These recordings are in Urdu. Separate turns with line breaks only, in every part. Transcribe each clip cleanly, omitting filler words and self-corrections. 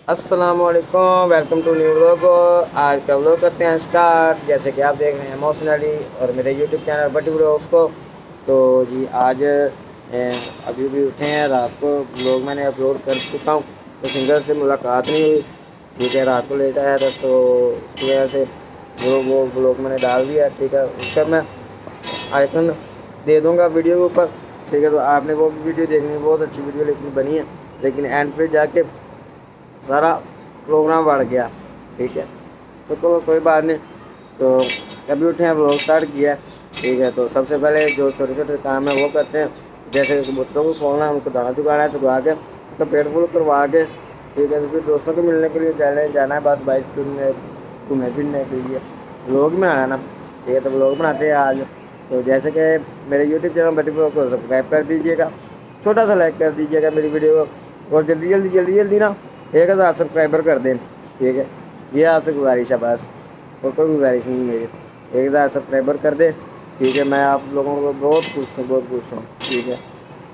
السلام علیکم، ویلکم ٹو نیو ولاگ۔ آج کا ولاگ کرتے ہیں اسٹارٹ۔ جیسے کہ آپ دیکھ رہے ہیں محسن علی اور میرے یوٹیوب چینل بٹی ولاگس کو۔ تو جی آج ابھی بھی اٹھے ہیں، رات کو ولاگ میں نے اپلوڈ کر چکا ہوں، تو سنگر سے ملاقات نہیں ہوئی، ٹھیک ہے، رات کو لیٹ آیا تھا تو اس کی وجہ سے وہ ولاگ میں نے ڈال دیا، ٹھیک ہے۔ اس کا میں آئیکن دے دوں گا ویڈیو کے اوپر، ٹھیک ہے۔ تو آپ نے وہ ویڈیو دیکھنی ہے، بہت اچھی ویڈیو لیکن بنی ہے، لیکن اینڈ پہ جا کے سارا پروگرام بڑھ گیا، ٹھیک ہے۔ تو کوئی بات نہیں، تو ابھی اٹھے ہیں، ولاگ اسٹارٹ کیا ہے، ٹھیک ہے۔ تو سب سے پہلے جو چھوٹے چھوٹے کام ہیں وہ کرتے ہیں، جیسے کبوتروں کو کھولنا ہے، ان کو دانا چکانا ہے، چکا کے ان کا پیٹ فل کروا کے، ٹھیک ہے۔ تو پھر دوستوں کو ملنے کے لیے جانا ہے، بس بائک گھومنے پھرنے کے لیے ولاگ بنانا ہے نا، ٹھیک ہے۔ تو ولاگ بناتے ہیں آج۔ تو جیسے کہ میرے یوٹیوب چینل بٹی ولاگ کو سبسکرائب کر دیجیے گا، چھوٹا سا لائک کر دیجیے گا میری ویڈیو کو، اور جلدی نا 1000 سبسکرائبر کر دیں، ٹھیک ہے۔ یہ آپ سے گزارش ہے، بس اور کوئی گزارش نہیں میری، 1000 سبسکرائبر کر دیں، ٹھیک ہے۔ میں آپ لوگوں کو بہت خوش ہوں، ٹھیک ہے۔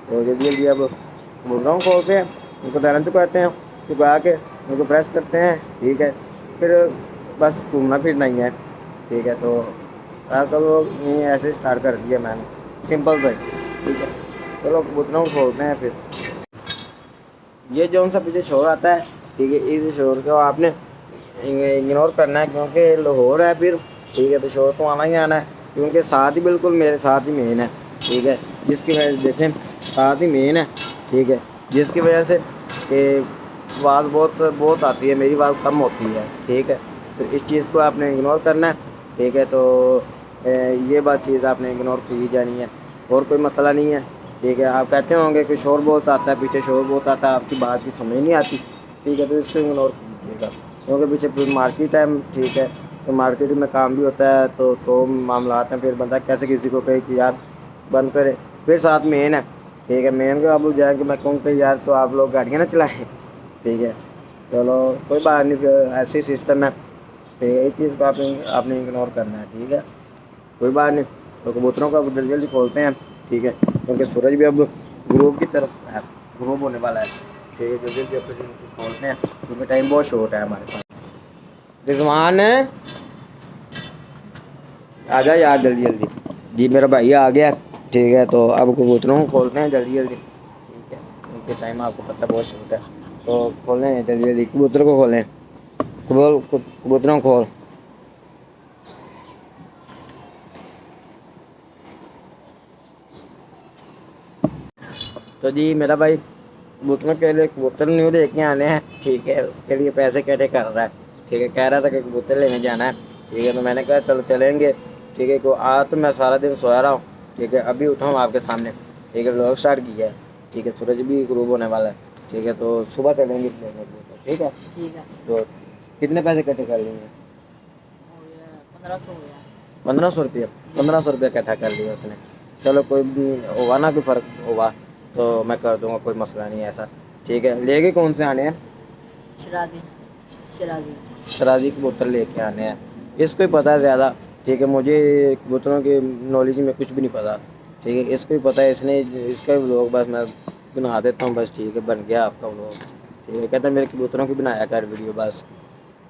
تو جلدی اب بول رہا ہوں، کھولتے ہیں، ان کو دانا چکاتے ہیں، چکا کے ان کو فریش کرتے ہیں، ٹھیک ہے۔ پھر بس گھومنا پھرنا ہی ہے، ٹھیک ہے۔ تو آپ لوگ یہ ایسے اسٹارٹ کر دیا میں نے، سمپل سے، ٹھیک ہے۔ چلو کبوتروں کو کھولتے ہیں۔ پھر یہ جو ان سا پیچھے شور آتا ہے، ٹھیک ہے، اس شور کو آپ نے اگنور کرنا ہے، کیونکہ لاہور ہے پھر، ٹھیک ہے۔ تو شور تو آنا ہی آنا ہے، کیونکہ ساتھ ہی بالکل میرے ساتھ ہی مین ہے، ٹھیک ہے، جس کی وجہ سے دیکھیں ساتھ ہی مین ہے، ٹھیک ہے، جس کی وجہ سے آواز بہت آتی ہے، میری آواز کم ہوتی ہے، ٹھیک ہے۔ تو اس چیز کو آپ نے اگنور کرنا ہے، ٹھیک ہے۔ تو یہ بات چیز آپ نے اگنور کی جانی ہے، اور کوئی مسئلہ نہیں ہے، ٹھیک ہے۔ آپ کہتے ہوں گے کہ شور بہت آتا ہے، پیچھے شور بہت آتا ہے، آپ کی بات کی سمجھ نہیں آتی، ٹھیک ہے۔ تو اس کو اگنور کیجیے گا، کیونکہ پیچھے پھر مارکیٹ ہے، ٹھیک ہے۔ تو مارکیٹ میں کام بھی ہوتا ہے، تو 100 معاملات ہیں، پھر بندہ کیسے کسی کو کہے کہ یار بند کرے، پھر ساتھ مین ہے، ٹھیک ہے۔ مین کو آپ لوگ جائیں کہ میں کہوں کہ یار تو آپ لوگ گاڑیاں نہ چلائیں، ٹھیک ہے۔ چلو کوئی بات نہیں، پھر ایسی سسٹم ہے، ٹھیک ہے۔ اس چیز کو آپ نے اگنور کرنا ہے، ٹھیک ہے، کوئی بات نہیں۔ تو کبوتروں کو جلدی کھولتے ہیں، ٹھیک ہے، کیونکہ سورج بھی اب غروب کی طرف ہے، غروب ہونے والا ہے، ٹھیک ہے۔ جلدی کھولتے ہیں، کیونکہ ٹائم بہت شارٹ ہے ہمارے پاس۔ رضوان آ جا یار جلدی۔ جی میرا بھائی آ گیا، ٹھیک ہے۔ تو اب کبوتروں کو کھولتے ہیں جلدی، ٹھیک ہے، کیونکہ ٹائم آپ کو پتہ بہت شارٹ ہے، تو کھولیں جلدی، کبوتروں کو کھولیں، کبوتروں کو کھول۔ تو جی میرا بھائی کبوتروں کے لیے کبوتر نیو لے کے آنے ہیں، ٹھیک ہے، اس کے لیے پیسے اکٹھے کر رہا ہے، ٹھیک ہے۔ کہہ رہا تھا کہ کبوتر لینے جانا ہے، ٹھیک ہے۔ تو میں نے کہا چلو چلیں گے، ٹھیک ہے۔ تو میں سارا دن سویا رہا ہوں، ٹھیک ہے، ابھی اٹھا ہوں آپ کے سامنے، ٹھیک ہے، ولاگ اسٹارٹ کیا ہے، ٹھیک ہے۔ سورج بھی غروب ہونے والا ہے، ٹھیک ہے۔ تو صبح چلیں گے، ٹھیک ہے۔ تو کتنے پیسے اکٹھے کر لیں گے؟ 1500 روپیہ 1500 روپیہ اکٹھا کر لیا اس نے۔ چلو کوئی ہوگا نا، کوئی فرق ہوگا تو میں کر دوں گا، کوئی مسئلہ نہیں ہے ایسا، ٹھیک ہے۔ لے کے کون سے آنے ہیں؟ شرازی کبوتر لے کے آنے ہیں، اس کو ہی پتہ ہے زیادہ، ٹھیک ہے۔ مجھے کبوتروں کی نالج میں کچھ بھی نہیں پتا، ٹھیک ہے، اس کو ہی پتہ ہے، اس کا ولاگ بس میں بنا دیتا ہوں، بس، ٹھیک ہے، بن گیا آپ کا ولاگ، ٹھیک ہے۔ کہتا ہے میرے کبوتروں کی بنایا کر ویڈیو، بس،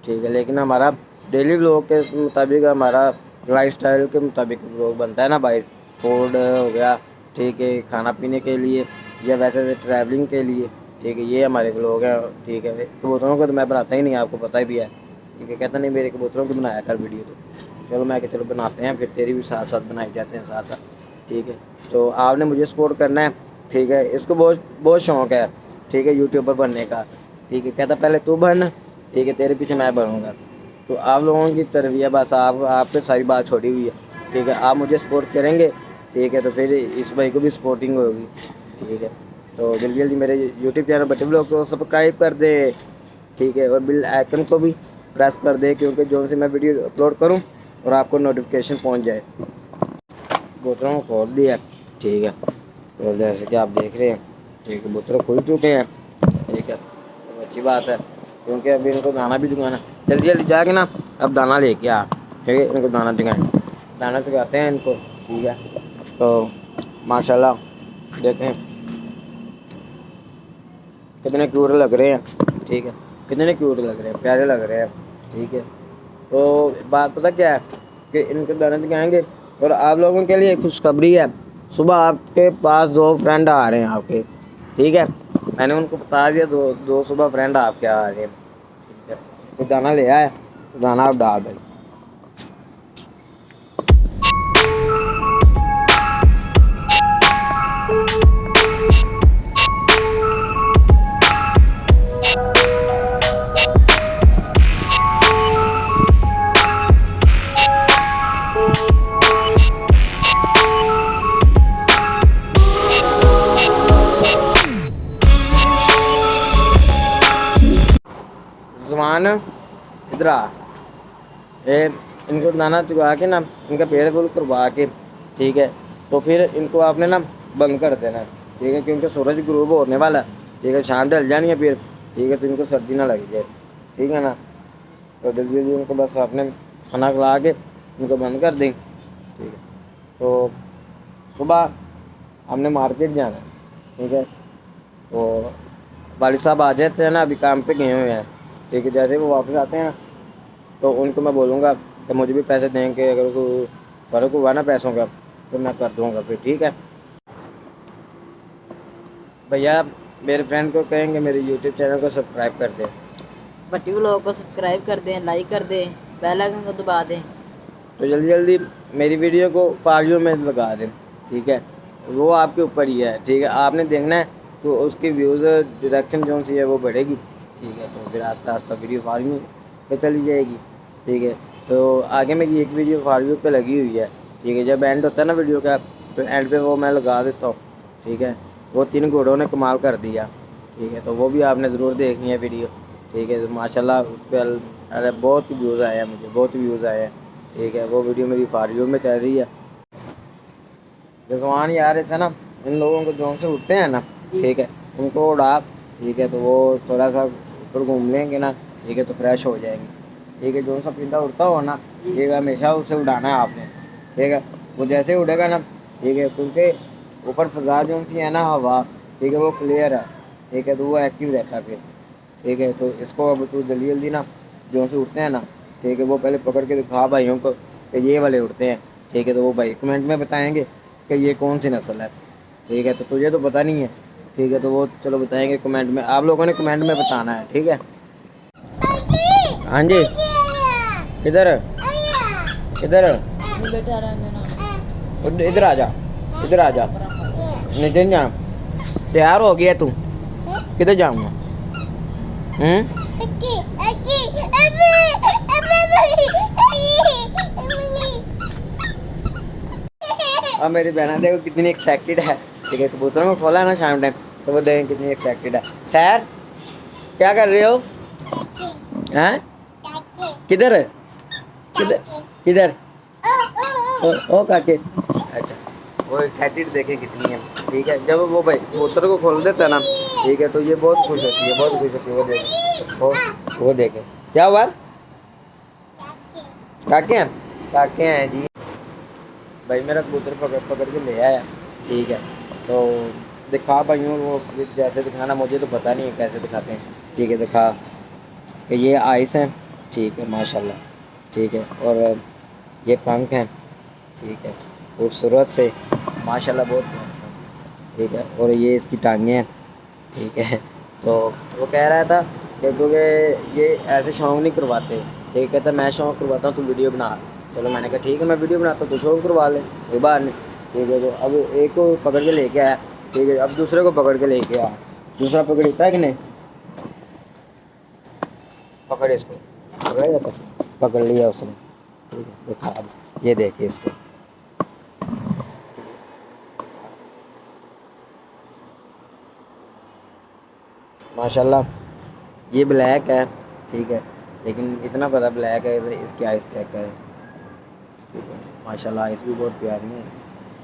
ٹھیک ہے۔ لیکن ہمارا ڈیلی ولاگ کے مطابق، ہمارا لائف اسٹائل کے مطابق ولاگ بنتا ہے نا بھائی، فوڈ ہو گیا، ٹھیک ہے، کھانا پینے کے لیے یا ویسے ٹریولنگ کے لیے، ٹھیک ہے، یہ ہمارے ولاگ ہیں، ٹھیک ہے۔ کبوتروں کو تو میں بناتا ہی نہیں، آپ کو پتہ ہی بھی ہے، ٹھیک ہے۔ کہتا نہیں میرے کبوتروں کی بنایا کر ویڈیو، تو چلو میں کہ چلو بناتے ہیں، پھر تیری بھی ساتھ ساتھ بنائی جاتے ہیں ساتھ ساتھ، ٹھیک ہے۔ تو آپ نے مجھے سپورٹ کرنا ہے، ٹھیک ہے۔ اس کو بہت شوق ہے، ٹھیک ہے، یوٹیوبر بننے کا، ٹھیک ہے۔ کہتا پہلے تو بن، ٹھیک ہے، تیرے پیچھے میں بنوں گا۔ تو آپ لوگوں کی تربیت، بس آپ پہ ساری بات چھوڑی ہوئی ہے، ٹھیک ہے۔ آپ مجھے سپورٹ کریں گے، ٹھیک ہے، تو پھر اس بھائی کو بھی سپورٹنگ ہوگی، ٹھیک ہے۔ تو جلدی میرے یوٹیوب چینل بٹی ولاگ کو سبسکرائب کر دے، ٹھیک ہے، اور بیل آئیکن کو بھی پریس کر دے، کیونکہ جو سے میں ویڈیو اپلوڈ کروں اور آپ کو نوٹیفیکیشن پہنچ جائے۔ کبوتروں کو کھول دیا، ٹھیک ہے، اور جیسے کہ آپ دیکھ رہے ہیں، ٹھیک ہے، کبوتر کھل چکے ہیں، ٹھیک ہے، تو اچھی بات ہے، کیونکہ ابھی ان کو دانا بھی چکانا، جلدی جا کے نا اب دانا لے کے ٹھیک ہے، ان کو دانا چکاتے ہیں ان کو، ٹھیک ہے۔ تو ماشاء اللہ دیکھیں کتنے کیوٹ لگ رہے ہیں، ٹھیک ہے۔ کتنے کیوٹ لگ رہے ہیں, پیارے لگ رہے ہیں. ٹھیک ہے, تو بات پتہ کیا ہے کہ ان کے دانے دکھائیں گے. اور آپ لوگوں کے لیے خوشخبری ہے, صبح آپ کے پاس 2 فرینڈ آ رہے ہیں آپ کے. ٹھیک ہے, میں نے ان کو بتا دیا 2 صبح فرینڈ آپ کے آ رہے ہیں. ٹھیک ہے, تو دانا لے آئے, تو دانا آپ ڈال دیں. زمان ادھر آ, ان کو دانا چگا کے نا, ان کا پیڑ پھول کروا کے. ٹھیک ہے, تو پھر ان کو آپ نے نا بند کر دینا. ٹھیک ہے, کیونکہ سورج غروب ہونے والا ہے. ٹھیک ہے, شام ڈل جانی ہے پھر. ٹھیک ہے, تو ان کو سردی نہ لگ جائے. ٹھیک ہے نا, تو جلدی ان کو بس آپ نے کھانا کھلا کے ان کو بند کر دیں. ٹھیک ہے, تو صبح ہم نے مارکیٹ جانا ہے. ٹھیک ہے, تو والد صاحب آ جاتے ہیں نا, ابھی کام پہ گئے ہوئے ہیں. ٹھیک ہے, جیسے وہ واپس آتے ہیں نا, تو ان کو میں بولوں گا کہ مجھے بھی پیسے دیں کہ اگر کوئی فرق ہوا نا پیسوں کا تو میں کر دوں گا پھر. ٹھیک ہے بھیا, میرے فرینڈ کو کہیں گے میرے یوٹیوب چینل کو سبسکرائب کر دیں.
بٹی بلاگ کو سبسکرائب کر دیں, لائک کر دیں, بیل آئکن کو دبا دیں.
تو جلدی جلدی میری ویڈیو کو فالو میں لگا دیں. ٹھیک ہے, وہ آپ کے اوپر ہی ہے. ٹھیک ہے, آپ نے دیکھنا ہے تو اس کی ویوز ڈائریکشن جو سی ہے وہ بڑھے گی. ٹھیک ہے, تو پھر آہستہ آہستہ ویڈیو فالو پہ چلی جائے گی. ٹھیک ہے, تو آگے میری ایک ویڈیو فالو پہ لگی ہوئی ہے. ٹھیک ہے, جب اینڈ ہوتا ہے نا ویڈیو کا, تو اینڈ پہ وہ میں لگا دیتا ہوں. ٹھیک ہے, وہ 3 گھوڑوں نے کمال کر دیا. ٹھیک ہے, تو وہ بھی آپ نے ضرور دیکھنی ہے ویڈیو. ٹھیک ہے, تو ماشاء اللہ اس پہ بہت ویوز آئے ہیں, مجھے بہت ویوز آئے ہیں. ٹھیک ہے, وہ ویڈیو میری فالو میں چل رہی ہے. رضوان یار ایسا نا, ان لوگوں کو جو سے اٹھتے ہیں نا, ٹھیک ہے, ان کو اڑا. ٹھیک ہے, تو وہ تھوڑا سا اوپر گھوم لیں گے نا. ٹھیک ہے, تو فریش ہو جائیں گے. ٹھیک ہے, جو سا پرندہ اڑتا ہو نا, ٹھیک ہے, ہمیشہ اسے اڑانا ہے آپ نے. ٹھیک ہے, وہ جیسے اڑے گا نا, ٹھیک ہے, کیونکہ اوپر فضا جو سی ہے نا ہوا, ٹھیک ہے, وہ کلیئر ہے. ٹھیک ہے, تو وہ ایکٹیو رہتا ہے پھر. ٹھیک ہے, تو اس کو اب تو جلدی جلدی نا جو سے اٹھتے ہیں نا, ٹھیک ہے, وہ پہلے پکڑ کے دکھا بھائیوں کو کہ یہ والے اڑتے ہیں. ٹھیک ہے, تو وہ بھائی کمنٹ میں بتائیں گے کہ یہ کون سی نسل ہے. ٹھیک ہے, تو تجھے تو پتہ نہیں ہے. ٹھیک ہے, تو وہ چلو بتائیں گے کمنٹ میں, آپ لوگوں نے کمنٹ میں بتانا ہے. ٹھیک ہے, ہاں جی, کدھر کدھر, ادھر آ جا, ادھر آ جا. نہیں جانا, تیار ہو گیا تو کدھر جاؤں گا. اب میری بہن دیکھو کتنی ایکسائٹیڈ ہے. ٹھیک ہے, کبوتروں کو کھولا ہے نا شام ٹائم, تو وہ دیکھیں کتنی ایکسائٹیڈ ہے. سیر کیا کر رہے ہو, ہیں کدھر کدھر کدھر, او کاکے. اچھا, وہ ایکسائٹیڈ دیکھیں کتنی ہے. ٹھیک ہے, جب وہ بھائی کبوتر کو کھول دیتا ہے نا, ٹھیک ہے, تو یہ بہت خوش ہوتی ہے, بہت خوش ہوتی ہے. وہ دیکھیں, وہ دیکھیں کیا ہوا, کاکے ہیں, کاکے ہیں جی. بھائی میرا کبوتر پکڑ پکڑ کے لے آیا. ٹھیک ہے, تو دکھا بھائیوں, وہ جیسے دکھانا مجھے تو پتہ نہیں ہے کیسے دکھاتے ہیں. ٹھیک ہے, دکھا کہ یہ آئس ہیں. ٹھیک ہے, ماشاء اللہ. ٹھیک ہے, اور یہ پنکھ ہیں. ٹھیک ہے, خوبصورت سے ماشاء اللہ, بہت. ٹھیک ہے, اور یہ اس کی ٹانگیں ہیں. ٹھیک ہے, تو وہ کہہ رہا تھا کہ کیونکہ یہ ایسے شوق نہیں کرواتے. ٹھیک ہے, تو میں شوق کرواتا ہوں, تو ویڈیو بنا. چلو میں نے کہا ٹھیک ہے, میں ویڈیو بناتا ہوں, تو شوق کروا لے, کوئی بات نہیں. ٹھیک ہے, تو اب ایک کو پکڑ کے لے کے آیا. ٹھیک ہے, اب دوسرے کو پکڑ کے لے کے آیا. دوسرا پکڑتا ہے کہ نہیں, پکڑ اس کو, پکڑ جاتا, پکڑ لیا اس نے. ٹھیک ہے, دیکھا, اب یہ دیکھیے اس کو. ماشاء اللہ یہ بلیک ہے. ٹھیک ہے, لیکن اتنا پتہ بلیک ہے, اس کی آئس چیک کریں. ٹھیک ہے, ماشاء اللہ آئس بھی بہت پیاری ہیں اس کی.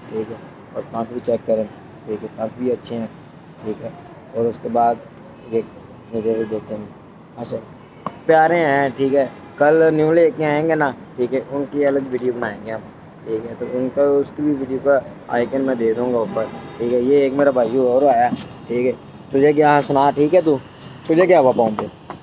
ٹھیک ہے, اور پنکھ بھی چیک کریں. ٹھیک ہے, پنکھ بھی اچھے ہیں. ٹھیک ہے, اور اس کے بعد یہ نظر دیتے ہیں, اچھا پیارے ہیں. ٹھیک ہے, کل نیو لے کے آئیں گے نا. ٹھیک ہے, ان کی الگ ویڈیو بنائیں گے ہم. ٹھیک ہے, تو ان کا اس کی بھی ویڈیو کا آئیکن میں دے دوں گا اوپر. ٹھیک ہے, یہ ایک میرا بھائی اور آیا. ٹھیک ہے, تجھے کیا سنا, ٹھیک ہے, تو تجھے کیا ہوا پاؤں پہ,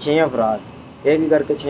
6